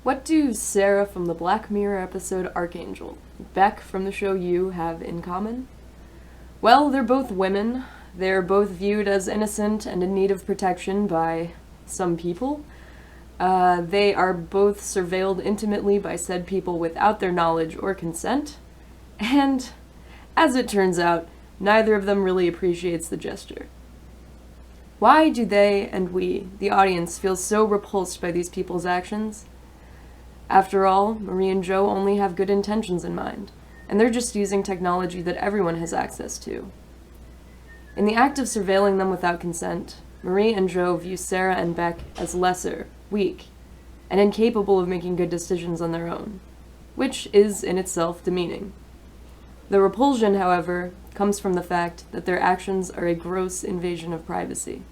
What do Sarah from the Black Mirror episode Archangel, Beck from the show You have in common? Well, they're both women. They're both viewed as innocent and in need of protection by some people. They are both surveilled intimately by said people without their knowledge or consent. And, as it turns out, neither of them really appreciates the gesture. Why do they and we, the audience, feel so repulsed by these people's actions? After all, Marie and Joe only have good intentions in mind, and they're just using technology that everyone has access to. In the act of surveilling them without consent, Marie and Joe view Sarah and Beck as lesser, weak, and incapable of making good decisions on their own, which is in itself demeaning. The repulsion, however, comes from the fact that their actions are a gross invasion of privacy.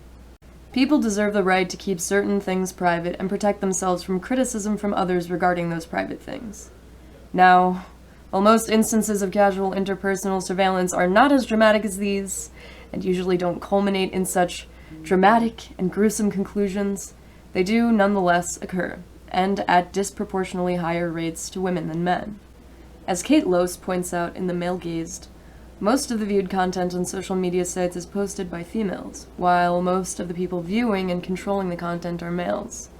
People deserve the right to keep certain things private and protect themselves from criticism from others regarding those private things. Now, while most instances of casual interpersonal surveillance are not as dramatic as these, and usually don't culminate in such dramatic and gruesome conclusions, they do nonetheless occur, and at disproportionately higher rates to women than men. As Kate Lose points out in The Male Gazed, most of the viewed content on social media sites is posted by females, while most of the people viewing and controlling the content are males.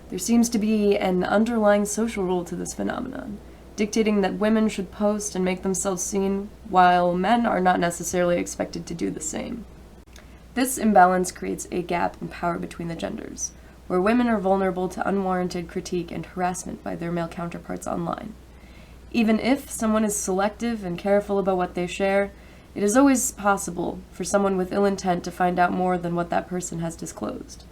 There seems to be an underlying social rule to this phenomenon, dictating that women should post and make themselves seen, while men are not necessarily expected to do the same. This imbalance creates a gap in power between the genders, where women are vulnerable to unwarranted critique and harassment by their male counterparts online. Even if someone is selective and careful about what they share, it is always possible for someone with ill intent to find out more than what that person has disclosed.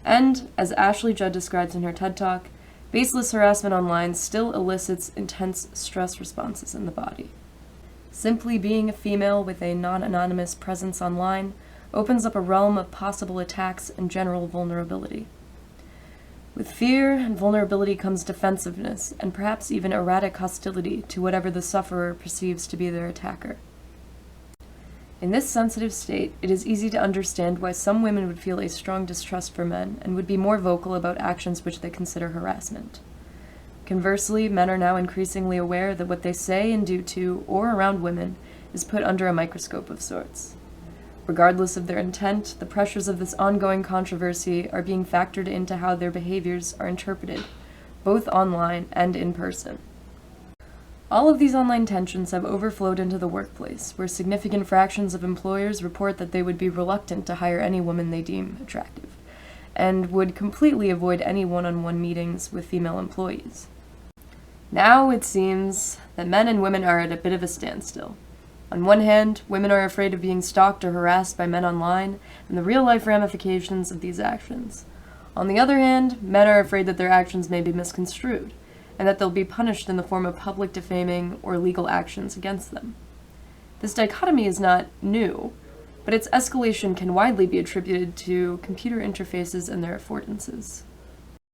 And, as Ashley Judd describes in her TED Talk, baseless harassment online still elicits intense stress responses in the body. Simply being a female with a non-anonymous presence online opens up a realm of possible attacks and general vulnerability. With fear and vulnerability comes defensiveness, and perhaps even erratic hostility to whatever the sufferer perceives to be their attacker. In this sensitive state, it is easy to understand why some women would feel a strong distrust for men and would be more vocal about actions which they consider harassment. Conversely, men are now increasingly aware that what they say and do to or around women is put under a microscope of sorts. Regardless of their intent, the pressures of this ongoing controversy are being factored into how their behaviors are interpreted, both online and in person. All of these online tensions have overflowed into the workplace, where significant fractions of employers report that they would be reluctant to hire any woman they deem attractive, and would completely avoid any one-on-one meetings with female employees. Now it seems that men and women are at a bit of a standstill. On one hand, women are afraid of being stalked or harassed by men online, and the real-life ramifications of these actions. On the other hand, men are afraid that their actions may be misconstrued, and that they'll be punished in the form of public defaming or legal actions against them. This dichotomy is not new, but its escalation can widely be attributed to computer interfaces and their affordances.